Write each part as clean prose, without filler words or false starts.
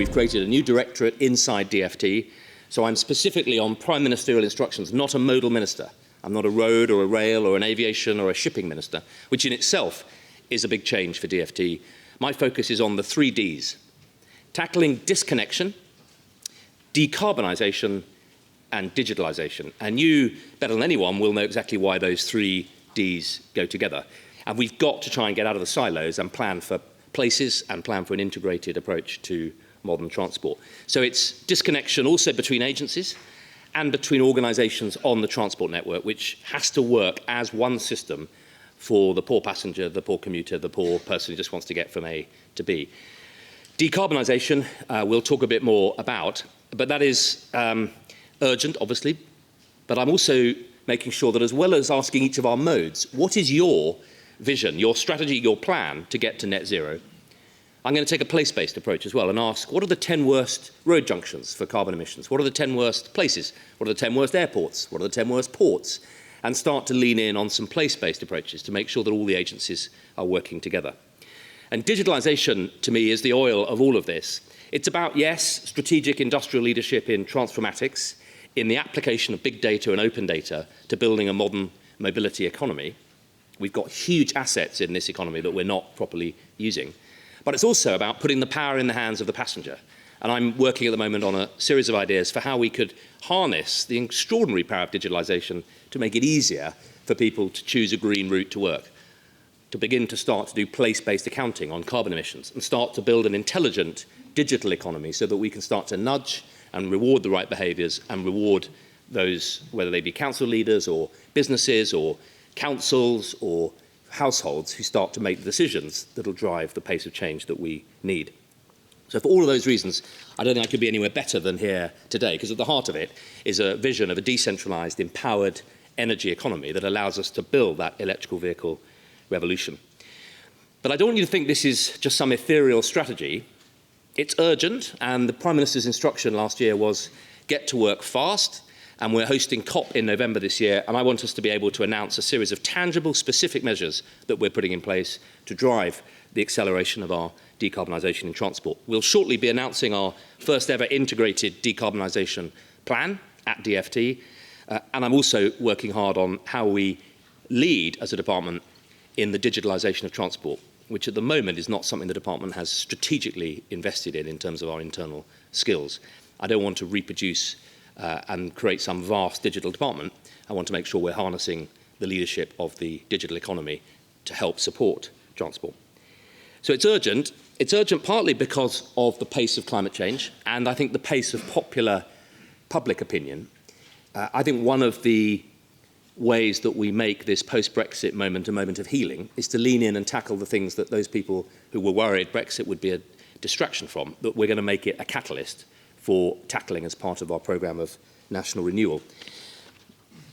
we've created a new directorate inside DFT. So I'm specifically on prime ministerial instructions, not a modal minister. I'm not a road or a rail or an aviation or a shipping minister, which in itself is a big change for DFT. My focus is on the 3 Ds: tackling disconnection, decarbonisation, and digitalisation. And you, better than anyone, will know exactly why those 3 Ds go together. And we've got to try and get out of the silos and plan for places and plan for an integrated approach to modern transport. So it's disconnection also between agencies and between organisations on the transport network, which has to work as one system for the poor passenger, the poor commuter, the poor person who just wants to get from A to B. Decarbonisation, we'll talk a bit more about, but that is urgent, obviously. But I'm also making sure that, as well as asking each of our modes, what is your vision, your strategy, your plan to get to net zero? I'm going to take a place-based approach as well and ask, what are the 10 worst road junctions for carbon emissions? What are the 10 worst places? What are the 10 worst airports? What are the 10 worst ports? And start to lean in on some place-based approaches to make sure that all the agencies are working together. And digitalisation, to me, is the oil of all of this. It's about, yes, strategic industrial leadership in transformatics, in the application of big data and open data to building a modern mobility economy. We've got huge assets in this economy that we're not properly using. But it's also about putting the power in the hands of the passenger. And I'm working at the moment on a series of ideas for how we could harness the extraordinary power of digitalisation to make it easier for people to choose a green route to work, to begin to start to do place-based accounting on carbon emissions and start to build an intelligent digital economy so that we can start to nudge and reward the right behaviours and reward those, whether they be council leaders or businesses or councils or households, who start to make the decisions that will drive the pace of change that we need. So for all of those reasons, I don't think I could be anywhere better than here today, because at the heart of it is a vision of a decentralised, empowered energy economy that allows us to build that electrical vehicle revolution. But I don't want you to think this is just some ethereal strategy. It's urgent, and the Prime Minister's instruction last year was get to work fast, and we're hosting COP in November this year, and I want us to be able to announce a series of tangible, specific measures that we're putting in place to drive the acceleration of our decarbonisation in transport. We'll shortly be announcing our first ever integrated decarbonisation plan at DFT, and I'm also working hard on how we lead as a department in the digitalisation of transport, which at the moment is not something the department has strategically invested in terms of our internal skills. I don't want to reproduce and create some vast digital department. I want to make sure we're harnessing the leadership of the digital economy to help support transport. So it's urgent. It's urgent partly because of the pace of climate change and I think the pace of popular public opinion. I think one of the ways that we make this post-Brexit moment a moment of healing is to lean in and tackle the things that those people who were worried Brexit would be a distraction from, that we're going to make it a catalyst for tackling as part of our programme of national renewal.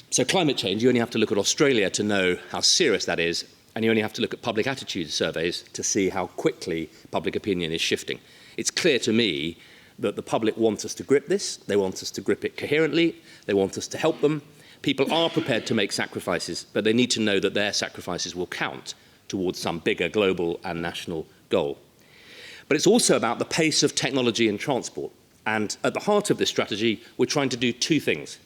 So climate change, you only have to look at Australia to know how serious that is, and you only have to look at public attitude surveys to see how quickly public opinion is shifting. It's clear to me that the public want us to grip this, they want us to grip it coherently, they want us to help them. People are prepared to make sacrifices, but they need to know that their sacrifices will count towards some bigger global and national goal. But it's also about the pace of technology in transport. And at the heart of this strategy, we're trying to do 2 things.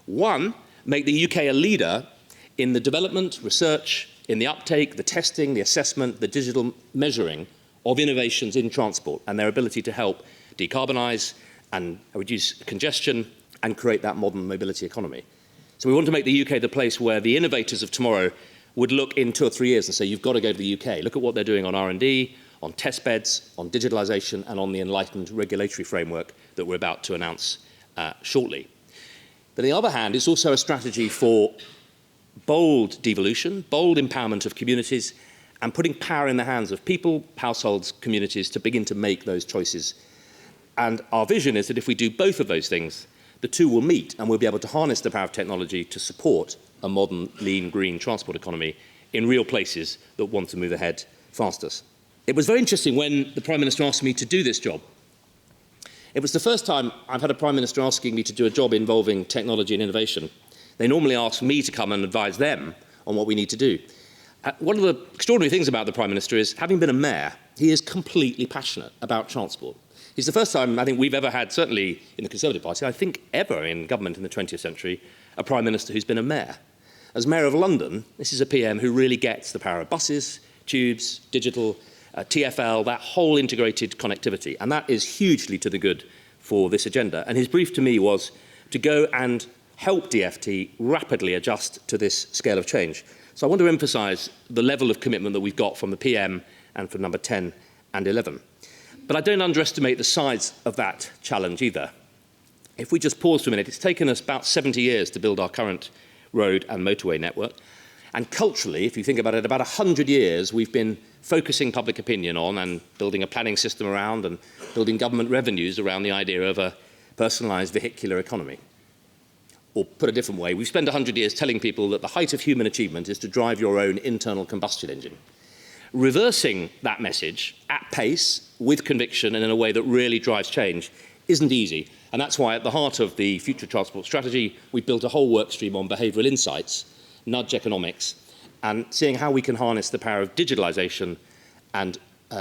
One, make the UK a leader in the development, research, in the uptake, the testing, the assessment, the digital measuring of innovations in transport and their ability to help decarbonise and reduce congestion and create that modern mobility economy. So we want to make the UK the place where the innovators of tomorrow would look in 2 or 3 years and say, you've got to go to the UK. Look at what they're doing on R&D, on test beds, on digitalisation, and on the enlightened regulatory framework that we're about to announce shortly. But on the other hand, it's also a strategy for bold devolution, bold empowerment of communities, and putting power in the hands of people, households, communities to begin to make those choices. And our vision is that if we do both of those things, the 2 will meet, and we'll be able to harness the power of technology to support a modern, lean, green transport economy in real places that want to move ahead fastest. It was very interesting when the Prime Minister asked me to do this job. It was the first time I've had a Prime Minister asking me to do a job involving technology and innovation. They normally ask me to come and advise them on what we need to do. One of the extraordinary things about the Prime Minister is, having been a mayor, he is completely passionate about transport. It's the first time I think we've ever had, certainly in the Conservative Party, I think ever in government in the 20th century, a Prime Minister who's been a mayor. As Mayor of London, this is a PM who really gets the power of buses, tubes, digital, TfL, that whole integrated connectivity. And that is hugely to the good for this agenda. And his brief to me was to go and help DFT rapidly adjust to this scale of change. So I want to emphasise the level of commitment that we've got from the PM and from number 10 and 11. But I don't underestimate the size of that challenge either. If we just pause for a minute, it's taken us about 70 years to build our current road and motorway network. And culturally, if you think about it, about 100 years we've been focusing public opinion on and building a planning system around and building government revenues around the idea of a personalised vehicular economy. Or put a different way, we've spent 100 years telling people that the height of human achievement is to drive your own internal combustion engine. Reversing that message at pace, with conviction, and in a way that really drives change isn't easy. And that's why at the heart of the future transport strategy, we've built a whole work stream on behavioural insights, nudge economics, and seeing how we can harness the power of digitalisation and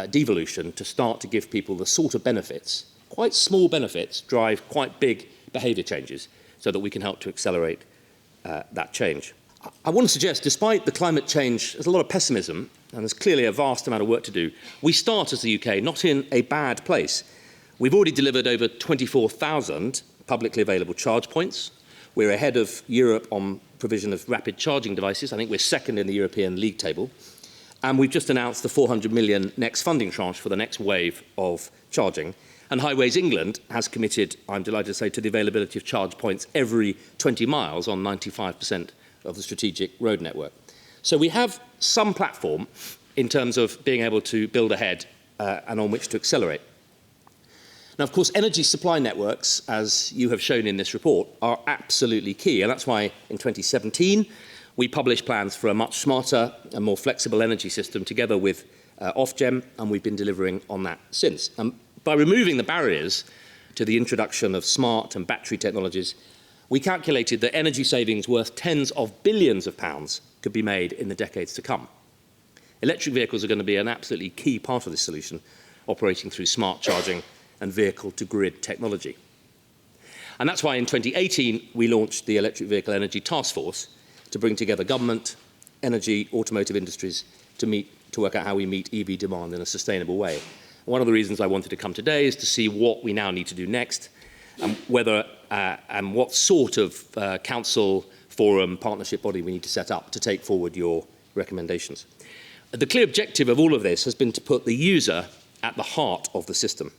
devolution to start to give people the sort of benefits, quite small benefits, drive quite big behaviour changes, so that we can help to accelerate that change. I want to suggest, despite the climate change, there's a lot of pessimism, and there's clearly a vast amount of work to do. We start as the UK not in a bad place. We've already delivered over 24,000 publicly available charge points. We're ahead of Europe on provision of rapid charging devices. I think we're second in the European league table. And we've just announced the 400 million next funding tranche for the next wave of charging. And Highways England has committed, I'm delighted to say, to the availability of charge points every 20 miles on 95% of the strategic road network. So we have some platform in terms of being able to build ahead and on which to accelerate. Now, of course, energy supply networks, as you have shown in this report, are absolutely key. And that's why in 2017, we published plans for a much smarter and more flexible energy system together with Ofgem, and we've been delivering on that since. By removing the barriers to the introduction of smart and battery technologies, we calculated that energy savings worth tens of billions of pounds could be made in the decades to come. Electric vehicles are going to be an absolutely key part of this solution, operating through smart charging and vehicle-to-grid technology. And that's why in 2018 we launched the Electric Vehicle Energy Taskforce to bring together government, energy, automotive industries to work out how we meet EV demand in a sustainable way. One of the reasons I wanted to come today is to see what we now need to do next, and whether and what sort of council, forum, partnership body we need to set up to take forward your recommendations. The clear objective of all of this has been to put the user at the heart of the system.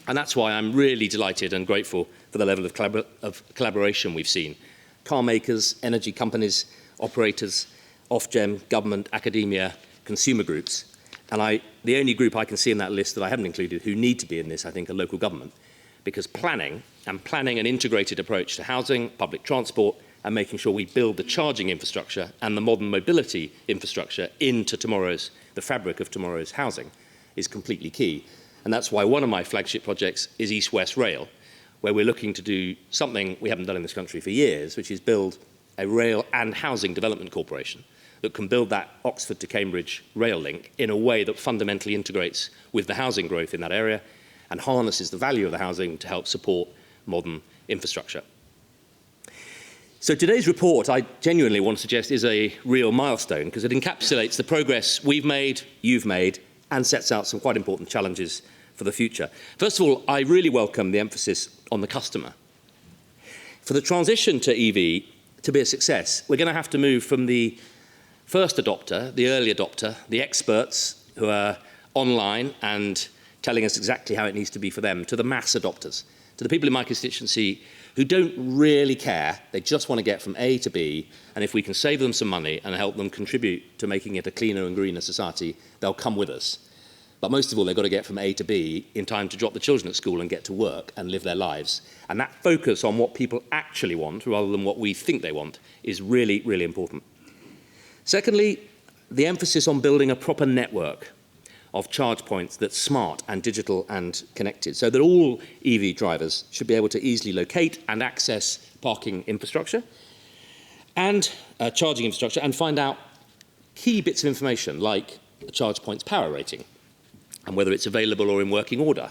And that's why I'm really delighted and grateful for the level of collaboration we've seen. Car makers, energy companies, operators, Ofgem, government, academia, consumer groups. And the only group I can see in that list that I haven't included who need to be in this, I think, are local government. Because planning an integrated approach to housing, public transport, and making sure we build the charging infrastructure and the modern mobility infrastructure into the fabric of tomorrow's housing is completely key. And that's why one of my flagship projects is East-West Rail, where we're looking to do something we haven't done in this country for years, which is build a rail and housing development corporation that can build that Oxford to Cambridge rail link in a way that fundamentally integrates with the housing growth in that area and harnesses the value of the housing to help support modern infrastructure. So today's report, I genuinely want to suggest, is a real milestone because it encapsulates the progress we've made, you've made, and sets out some quite important challenges for the future. First of all, I really welcome the emphasis on the customer. For the transition to EV to be a success, we're going to have to move from the first adopter, the early adopter, the experts who are online and telling us exactly how it needs to be for them, to the mass adopters, to the people in my constituency who don't really care. They just want to get from A to B, and if we can save them some money and help them contribute to making it a cleaner and greener society, they'll come with us. But most of all, they've got to get from A to B in time to drop the children at school and get to work and live their lives. And that focus on what people actually want rather than what we think they want is really, really important. Secondly, the emphasis on building a proper network of charge points that's smart and digital and connected, so that all EV drivers should be able to easily locate and access parking infrastructure and charging infrastructure and find out key bits of information like the charge point's power rating and whether it's available or in working order.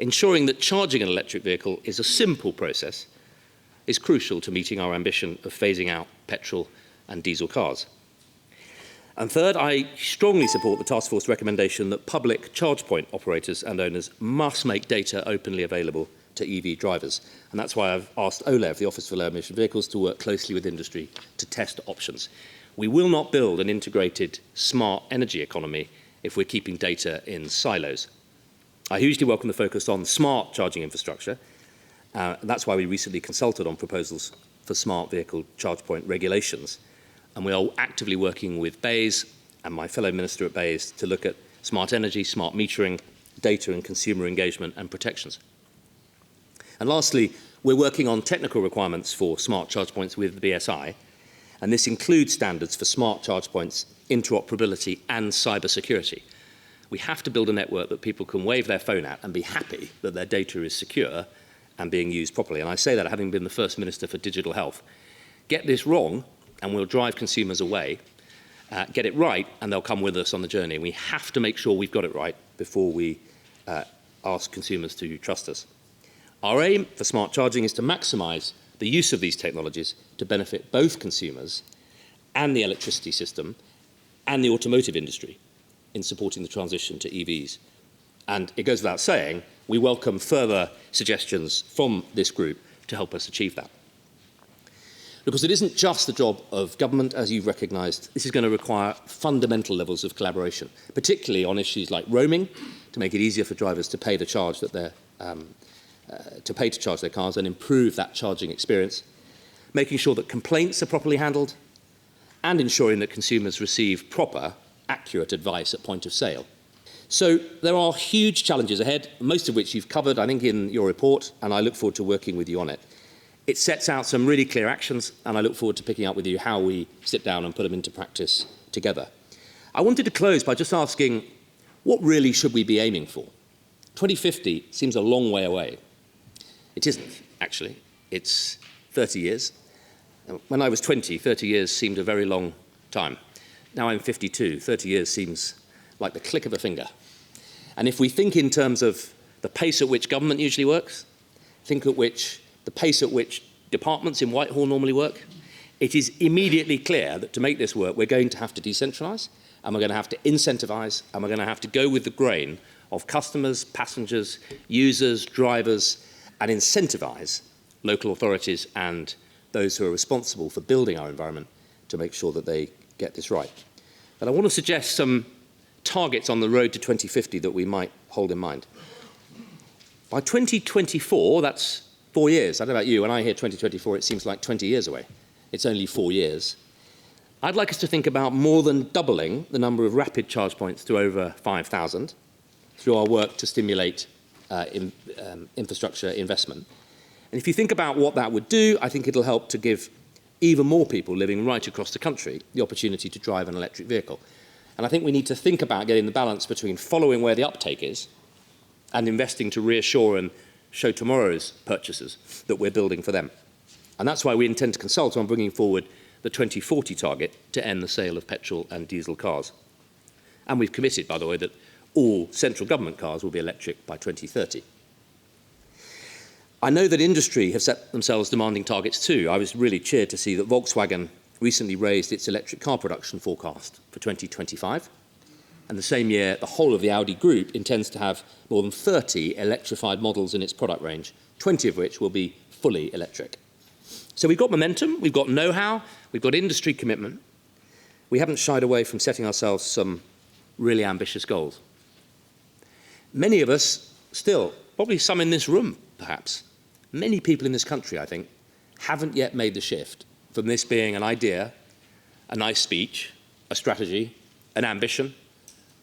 Ensuring that charging an electric vehicle is a simple process is crucial to meeting our ambition of phasing out petrol and diesel cars. And third, I strongly support the task force recommendation that public charge point operators and owners must make data openly available to EV drivers. And that's why I've asked OLEV, the Office for Low Emission Vehicles, to work closely with industry to test options. We will not build an integrated smart energy economy if we're keeping data in silos. I hugely welcome the focus on smart charging infrastructure. That's why we recently consulted on proposals for smart vehicle charge point regulations. And we are actively working with BEIS and my fellow minister at BEIS to look at smart energy, smart metering, data and consumer engagement and protections. And lastly, we're working on technical requirements for smart charge points with the BSI, and this includes standards for smart charge points, interoperability and cyber security. We have to build a network that people can wave their phone at and be happy that their data is secure and being used properly. And I say that having been the first Minister for Digital Health. Get this wrong and we'll drive consumers away. Get it right and they'll come with us on the journey. We have to make sure we've got it right before we ask consumers to trust us. Our aim for smart charging is to maximise the use of these technologies to benefit both consumers and the electricity system and the automotive industry in supporting the transition to EVs. And it goes without saying, we welcome further suggestions from this group to help us achieve that. Because it isn't just the job of government, as you've recognised. This is going to require fundamental levels of collaboration, particularly on issues like roaming, to make it easier for drivers to pay to charge their cars and improve that charging experience, making sure that complaints are properly handled, and ensuring that consumers receive proper, accurate advice at point of sale. So there are huge challenges ahead, most of which you've covered, I think, in your report, and I look forward to working with you on it. It sets out some really clear actions, and I look forward to picking up with you how we sit down and put them into practice together. I wanted to close by just asking, what really should we be aiming for? 2050 seems a long way away. It isn't, actually. It's 30 years. When I was 20, 30 years seemed a very long time. Now I'm 52. 30 years seems like the click of a finger. And if we think in terms of the pace at which government usually works, think the pace at which departments in Whitehall normally work, it is immediately clear that to make this work, we're going to have to decentralise, and we're going to have to incentivise, and we're going to have to go with the grain of customers, passengers, users, drivers, and incentivise local authorities and those who are responsible for building our environment to make sure that they get this right. But I want to suggest some targets on the road to 2050 that we might hold in mind. By 2024, that's 4 years. I don't know about you, when I hear 2024, it seems like 20 years away. It's only 4 years. I'd like us to think about more than doubling the number of rapid charge points to over 5,000 through our work to stimulate infrastructure investment. And if you think about what that would do, I think it'll help to give even more people living right across the country the opportunity to drive an electric vehicle. And I think we need to think about getting the balance between following where the uptake is and investing to reassure and show tomorrow's purchasers that we're building for them. And that's why we intend to consult on bringing forward the 2040 target to end the sale of petrol and diesel cars. And we've committed, by the way, that all central government cars will be electric by 2030. I know that industry have set themselves demanding targets too. I was really cheered to see that Volkswagen recently raised its electric car production forecast for 2025. And the same year, the whole of the Audi group intends to have more than 30 electrified models in its product range, 20 of which will be fully electric. So we've got momentum, we've got know-how, we've got industry commitment. We haven't shied away from setting ourselves some really ambitious goals. Many of us still, probably some in this room perhaps, many people in this country, I think, haven't yet made the shift from this being an idea, a nice speech, a strategy, an ambition,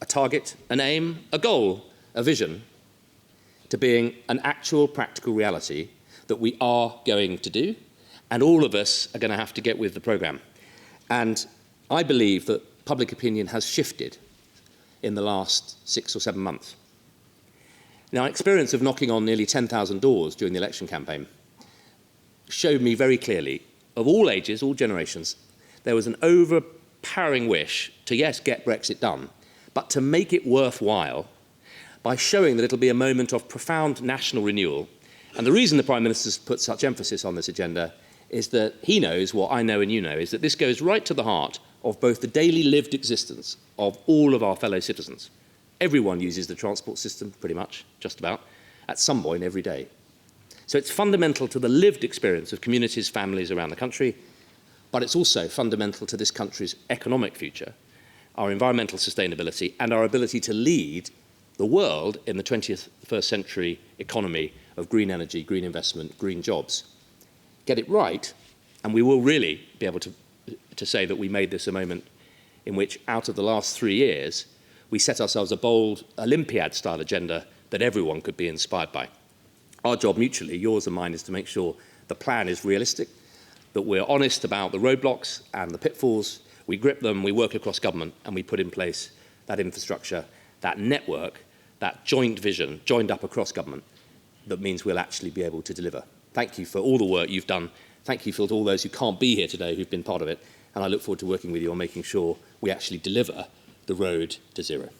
a target, an aim, a goal, a vision, to being an actual practical reality that we are going to do, and all of us are going to have to get with the programme. And I believe that public opinion has shifted in the last 6 or 7 months. Now, experience of knocking on nearly 10,000 doors during the election campaign showed me very clearly, of all ages, all generations, there was an overpowering wish to, yes, get Brexit done, but to make it worthwhile by showing that it'll be a moment of profound national renewal. And the reason the Prime Minister's put such emphasis on this agenda is that he knows what I know and you know, is that this goes right to the heart of both the daily lived existence of all of our fellow citizens. Everyone uses the transport system, pretty much, just about, at some point every day. So it's fundamental to the lived experience of communities, families around the country, but it's also fundamental to this country's economic future, our environmental sustainability, and our ability to lead the world in the 21st century economy of green energy, green investment, green jobs. Get it right, and we will really be able to say that we made this a moment in which, out of the last 3 years, we set ourselves a bold Olympiad-style agenda that everyone could be inspired by. Our job mutually, yours and mine, is to make sure the plan is realistic, that we're honest about the roadblocks and the pitfalls, we grip them, we work across government, and we put in place that infrastructure, that network, that joint vision, joined up across government, that means we'll actually be able to deliver. Thank you for all the work you've done. Thank you for all those who can't be here today who've been part of it. And I look forward to working with you on making sure we actually deliver the road to zero.